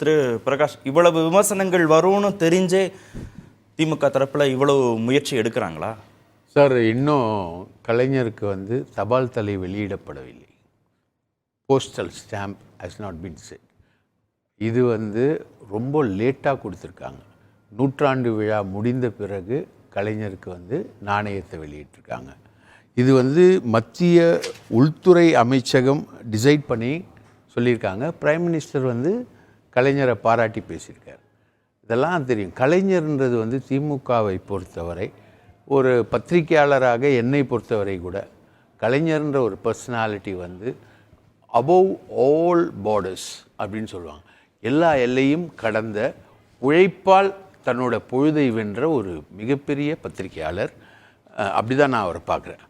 திரு பிரகாஷ், இவ்வளவு விமர்சனங்கள் வரும்னு தெரிஞ்சே திமுக தரப்பில் இவ்வளவு முயற்சி எடுக்கிறாங்களா? சார், இன்னும் கலைஞருக்கு தபால் தலை வெளியிடப்படவில்லை. Postal stamp has not been set. இது ரொம்ப லேட்டாக கொடுத்துருக்காங்க. நூற்றாண்டு விழா முடிந்த பிறகு கலைஞருக்கு நாணயத்தை வெளியிட்டிருக்காங்க. இது மத்திய உள்துறை அமைச்சகம் டிசைட் பண்ணி சொல்லியிருக்காங்க. பிரைம் மினிஸ்டர் கலைஞரை பாராட்டி பேசியிருக்கார். இதெல்லாம் தெரியும். கலைஞர்ன்றது திமுகவை பொறுத்தவரை, ஒரு பத்திரிகையாளராக என்னை பொறுத்தவரை கூட கலைஞர்ன்ற ஒரு பர்சனாலிட்டி அபோவ் ஆல் பார்டர்ஸ் அப்படின்னு சொல்லுவாங்க. எல்லா எல்லையும் கடந்த உழைப்பால் தன்னோட பொழுதை வென்ற ஒரு மிகப்பெரிய பத்திரிகையாளர். அப்படி தான் நான் அவரை பார்க்குறேன்.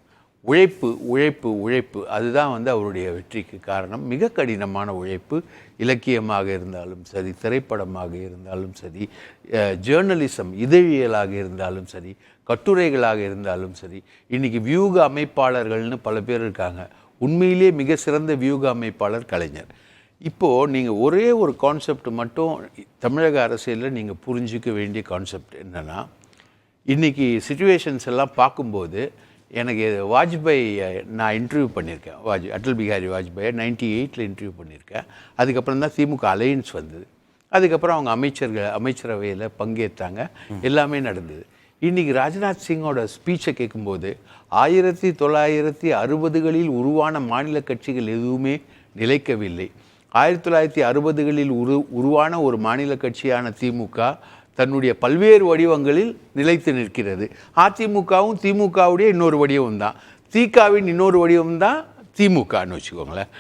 உழைப்பு உழைப்பு உழைப்பு அதுதான் அவருடைய வெற்றிக்கு காரணம். மிக கடினமான உழைப்பு. இலக்கியமாக இருந்தாலும் சரி, திரைப்படமாக இருந்தாலும் சரி, ஜேர்னலிசம் இதழியலாக இருந்தாலும் சரி, கட்டுரைகளாக இருந்தாலும் சரி. இன்றைக்கி வியூக அமைப்பாளர்கள்னு பல பேர் இருக்காங்க. உண்மையிலே மிக சிறந்த வியூக அமைப்பாளர் கலைஞர். இப்போது நீங்கள் ஒரே ஒரு கான்செப்ட் மட்டும் தமிழக அரசியலில் நீங்கள் புரிஞ்சிக்க வேண்டிய கான்செப்ட் என்னென்னா, இன்றைக்கி சிச்சுவேஷன்ஸ் எல்லாம் பார்க்கும்போது எனக்கு வாஜ்பாய் நான் இன்டர்வியூ பண்ணியிருக்கேன். அடல் பிஹாரி வாஜ்பாயை 98 இன்டர்வியூ பண்ணியிருக்கேன். அதுக்கப்புறம் தான் திமுக அலையன்ஸ் வந்தது. அதுக்கப்புறம் அவங்க அமைச்சரவையில் பங்கேற்றாங்க. எல்லாமே நடந்தது. இன்றைக்கி ராஜ்நாத் சிங்கோட ஸ்பீச்சை கேட்கும்போது 1960களில் உருவான மாநில கட்சிகள் எதுவுமே நிலைக்கவில்லை. 1960களில் உருவான ஒரு மாநில கட்சியான திமுக தன்னுடைய பல்வேறு வடிவங்களில் நிலைத்து நிற்கிறது. அதிமுகவும் திமுகவுடைய இன்னொரு வடிவம் தான், திகாவின் இன்னொரு வடிவம் தான் திமுகன்னு வச்சுக்கோங்களேன்.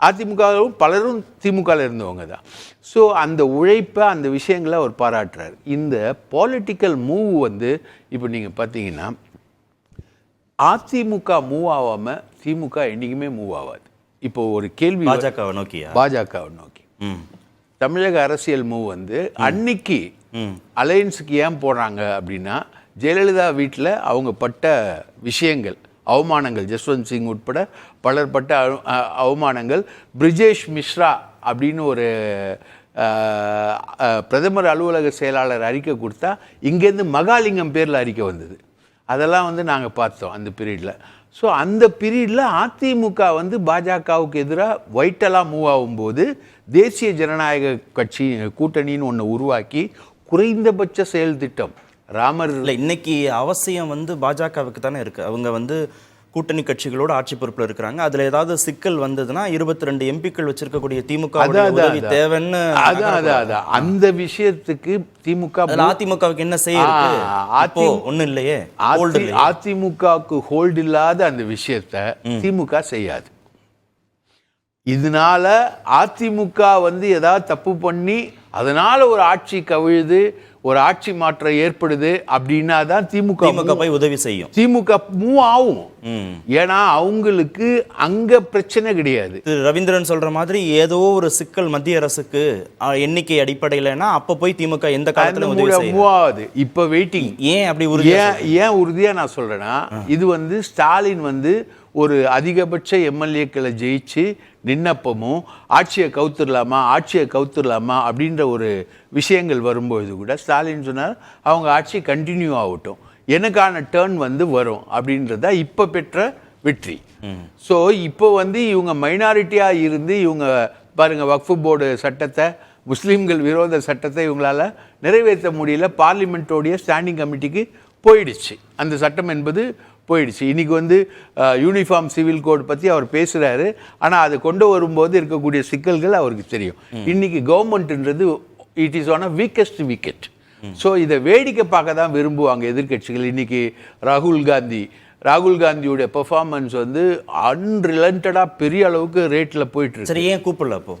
அதிமுகவும் பலரும் திமுகவில் இருந்தவங்க தான். ஸோ அந்த உழைப்பை, அந்த விஷயங்களை அவர் பாராட்டுறார். இந்த பாலிட்டிக்கல் மூவ் இப்போ நீங்கள் பார்த்தீங்கன்னா, அதிமுக மூவ் ஆகாமல் திமுக என்றைக்குமே மூவ் ஆகாது. இப்போ ஒரு கேள்வி, பாஜகவை நோக்கி தமிழக அரசியல் மூவ் அன்னைக்கு அலையன்ஸுக்கு ஏன் போடுறாங்க அப்படின்னா, ஜெயலலிதா வீட்டில் அவங்க பட்ட விஷயங்கள், அவமானங்கள், ஜஸ்வந்த் சிங் உட்பட பலர் பட்ட அவமானங்கள். பிரிஜேஷ் மிஸ்ரா அப்படின்னு ஒரு பிரதமர் அலுவலக செயலாளர் அறிக்கை கொடுத்தா, இங்கேருந்து மகாலிங்கம் பேரில் அறிக்கை வந்தது. அதெல்லாம் நாங்கள் பார்த்தோம் அந்த பீரியடில். ஸோ அந்த பீரியடில் அதிமுக பாஜகவுக்கு எதிராக வைட்டலாக மூவ் ஆகும்போது தேசிய ஜனநாயக கட்சி கூட்டணின்னு ஒன்று உருவாக்கி குறைந்தபட்ச செயல் திட்டம் ராமர் இல்லை, இன்னைக்கு அவசியம் பாஜகவுக்கு தானே இருக்குது. அவங்க கூட்டணி கட்சிகளோட ஆட்சி பொறுப்பில் இருக்கிறாங்க. அதில் ஏதாவது சிக்கல் வந்ததுன்னா 22 எம்பிக்கள் வச்சிருக்கக்கூடிய திமுக தேவைன்னு அந்த விஷயத்துக்கு திமுக, அதிமுகவுக்கு என்ன செய்ய ஒன்றும் இல்லையே. அதிமுகவுக்கு ஹோல்டு இல்லாத அந்த விஷயத்த திமுக செய்யாது. இதனால அதிமுக ஏதாவது தப்பு பண்ணி அதனால ஒரு ஆட்சி கவிழுது, ஒரு ஆட்சி மாற்றம் ஏற்படுது அப்படின்னா தான் திமுக போய் உதவி செய்யும். திமுக மூவ் ஆகும். ஏன்னா அவங்களுக்கு அங்க பிரச்சனை கிடையாது. ரவீந்திரன் சொல்ற மாதிரி ஏதோ ஒரு சிக்கல் மத்திய அரசுக்கு எண்ணிக்கை அடிப்படையிலனா அப்ப போய் திமுக எந்த காலத்துல உதவி செய்யும். மூவ் ஆகுது. இப்ப வெயிட்டிங். ஏன் அப்படி ஏன் உறுதியா நான் சொல்றேன்னா, இது ஸ்டாலின் ஒரு அதிகபட்ச எம்எல்ஏக்களை ஜெயிச்சு நின்னப்பமும் ஆட்சியை கவுத்துடலாமா அப்படின்ற ஒரு விஷயங்கள் வரும்பொழுது கூட ஸ்டாலின் சொன்னார், அவங்க ஆட்சி கண்டினியூ ஆகட்டும், எனக்கான டேர்ன் வரும் அப்படின்றத இப்போ பெற்ற வெற்றி. ஸோ இப்போ இவங்க மைனாரிட்டியாக இருந்து இவங்க பாருங்கள், வக்ஃபு போர்டு சட்டத்தை, முஸ்லீம்கள் விரோத சட்டத்தை இவங்களால் நிறைவேற்ற முடியல. பார்லிமெண்ட்டோடைய ஸ்டாண்டிங் கமிட்டிக்கு போயிடுச்சு அந்த சட்டம் என்பது போயிடுச்சு. இன்றைக்கி யூனிஃபார்ம் சிவில் கோட் பற்றி அவர் பேசுகிறாரு. ஆனால் அதை கொண்டு வரும்போது இருக்கக்கூடிய சிக்கல்கள் அவருக்கு தெரியும். இன்றைக்கி கவர்மெண்ட்ன்றது it is on a weakest wicket. So இதை வேடிக்கை பார்க்க தான் விரும்புவாங்க எதிர்கட்சிகள். இன்றைக்கி ராகுல் காந்தியோடைய பெர்ஃபார்மன்ஸ் அன்ரிலண்டடாக பெரிய அளவுக்கு ரேட்டில் போயிட்டுருக்கு. சரி, ஏன் கூப்பிடல அப்போ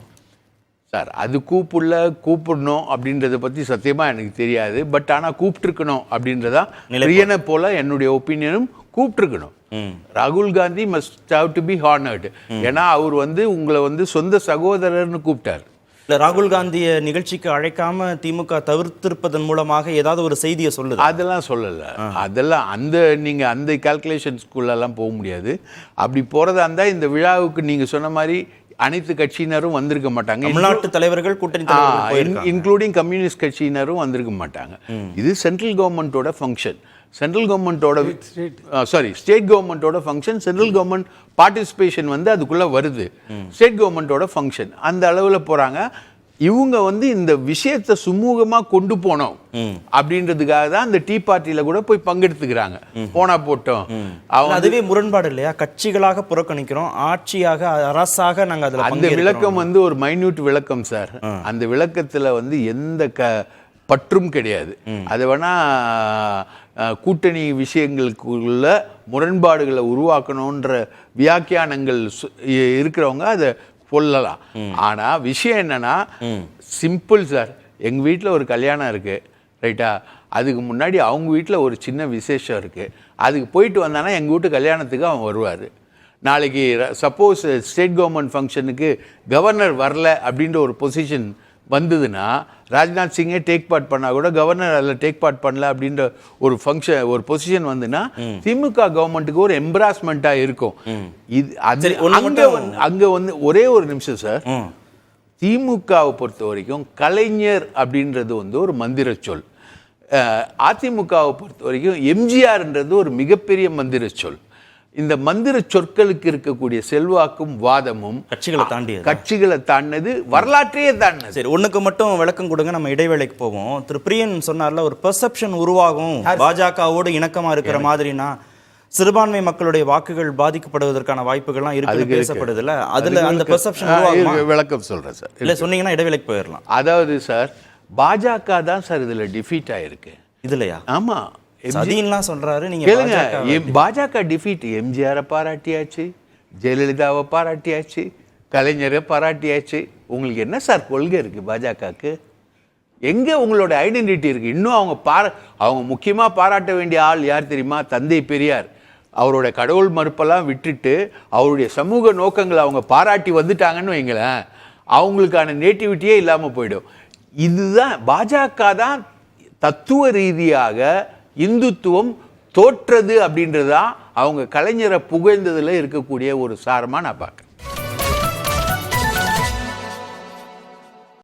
சார்? அது கூப்பிடணும் அப்படின்றத பற்றி சத்தியமாக எனக்கு தெரியாது. பட் ஆனால் கூப்பிட்டுருக்கணும் அப்படின்றதான் பிரியனை போல என்னுடைய ஒப்பீனியனும். கூப்பிட்டுருக்கணும். ராகுல் Gandhi must have to be honoured. ஏன்னா அவர் உங்களை சொந்த சகோதரர்னு கூப்பிட்டார். இல்லை, ராகுல் காந்தியை நிகழ்ச்சிக்கு அழைக்காம திமுக தவிர்த்திருப்பதன் மூலமாக ஏதாவது ஒரு செய்தியை சொல்லுது? அதெல்லாம் சொல்லலை. அதெல்லாம் நீங்கள் அந்த கால்குலேஷன்ஸ்குள்ளெல்லாம் போக முடியாது. அப்படி போகிறதா இருந்தால் இந்த விழாவுக்கு நீங்கள் சொன்ன மாதிரி அனைத்து கட்சியினரும் வந்திருக்க மாட்டாங்க. தமிழ்நாட்டு தலைவர்கள் கூட்டணி தலைவர்கள் போயிருக்காங்க. இன்க்ளூடிங் கம்யூனிஸ்ட் கட்சியினரும் வந்திருக்க மாட்டாங்க. இது சென்ட்ரல் கவர்மெண்ட்டோட ஃபங்க்ஷன். சென்ட்ரல் கவர்மெண்ட்டோட ஸ்டேட் கவர்மெண்ட்டோட ஃபங்க்ஷன். சென்ட்ரல் கவர்மெண்ட் பார்ட்டிசிபேஷன் வந்து அதுக்குள்ளே வருது. ஸ்டேட் கவர்மெண்ட்டோட ஃபங்க்ஷன் அந்த அளவில் போகிறாங்க. இவங்க வந்து இந்த விஷயத்தை சுமூகமாக கொண்டு போனோம் அப்படின்றதுக்காக தான் இந்த டீ பார்ட்டியில் கூட போய் பங்கெடுத்துக்கிறாங்க. போனா போட்டோம். அதுவே முரண்பாடு இல்லையா? கட்சிகளாக புறக்கணிக்கிறோம், ஆட்சியாக அரசாக நாங்கள் அதில் அந்த விளக்கம் வந்து ஒரு மைன்யூட் விளக்கம் சார். அந்த விளக்கத்தில் வந்து எந்த பற்றும் கிடையாது. அது வேணா கூட்டணி விஷயங்களுக்குள்ள முரண்பாடுகளை உருவாக்கணுன்ற வியாக்கியானங்கள் இருக்கிறவங்க அதை சொல்லலாம். ஆனா விஷயம் என்னன்னா சிம்பிள் சார். எங்க வீட்டில் ஒரு கல்யாணம் இருக்கு, ரைட்டா? அதுக்கு முன்னாடி அவங்க வீட்டில் ஒரு சின்ன விசேஷம் இருக்கு. அதுக்கு போயிட்டு வந்தானா எங்கள் வீட்டு கல்யாணத்துக்கு அவன் வருவார். நாளைக்கு சப்போஸ் ஸ்டேட் கவர்மெண்ட் ஃபங்க்ஷனுக்கு கவர்னர் வரல அப்படின்ற ஒரு பொசிஷன் வந்ததுன்னா, ராஜ்நாத் சிங்கே டேக் பார்ட் பண்ணா கூட கவர்னர் அதில் டேக் பார்ட் பண்ணல அப்படின்ற ஒரு ஃபங்க்ஷன் ஒரு பொசிஷன் வந்துன்னா திமுக கவர்மெண்ட்டுக்கு ஒரு எம்ப்ராஸ்மெண்ட்டாக இருக்கும். இது அது அங்கே வந்து ஒரே ஒரு நிமிஷம் சார். திமுகவை பொறுத்த வரைக்கும் கலைஞர் அப்படின்றது வந்து ஒரு மந்திர சொல். அதிமுகவை பொறுத்த வரைக்கும் எம்ஜிஆர்ன்றது ஒரு மிகப்பெரிய மந்திர சொல். இந்த மந்திர சொற்களுக்கு இருக்கக்கூடிய செல்வாக்கும் வாதமும் கட்சிகளை தாண்டினது, வரலாற்றையே தாண்டினது. சரி, ஒண்ணுக்கு மட்டும் விளக்கம் கொடுங்க, நம்ம இடைவேளைக்கு போவோம். திரு பிரியன் சொன்னார்ல, ஒரு பெர்செப்ஷன் உருவாகும் பாஜகவோடு இணக்கமா இருக்கிற மாதிரினா சிறுபான்மை மக்களுடைய வாக்குகள் பாதிக்கப்படுவதற்கான வாய்ப்புகள்லாம் இருக்கு பேசப்படுதுல்ல, அதுல அந்த பெர்செப்ஷன் உருவாகுமா? விளக்கம் சொல்றேன் சார். இல்ல சொன்னீங்கன்னா இடைவேளைக்கு போயிடலாம். அதாவது சார், பாஜக தான் சார் இதுல டிஃபீட் ஆயிருக்கு. இதுலயா? ஆமா, சதின்லாம் சொல்றாரு. நீங்க கேளுங்க, பாஜக டிஃபீட். எம்ஜிஆரை பாராட்டியாச்சு, ஜெயலலிதாவை பாராட்டியாச்சு, கலைஞரை பாராட்டியாச்சு. உங்களுக்கு என்ன சார் கொள்கை இருக்கு பாஜகவுக்கு? எங்க உங்களோட ஐடென்டிட்டி இருக்கு? இன்னும் அவங்க முக்கியமா பாராட்ட வேண்டிய ஆள் யார் தெரியுமா? தந்தை பெரியார். அவரோட கடவுள் மறுப்பெல்லாம் விட்டுட்டு அவருடைய சமூக நோக்கங்களை அவங்க பாராட்டி வந்துட்டாங்கன்னு வைங்களேன், அவங்களுக்கான நேட்டிவிட்டியே இல்லாமல் போயிடும். இதுதான் பாஜக தான் தத்துவ ரீதியாக இந்துத்துவம் தோற்றது அப்படின்றதான் அவங்க கலைஞரை புகழ்ந்ததில் இருக்கக்கூடிய ஒரு சாரமாக நான் பார்க்குறேன்.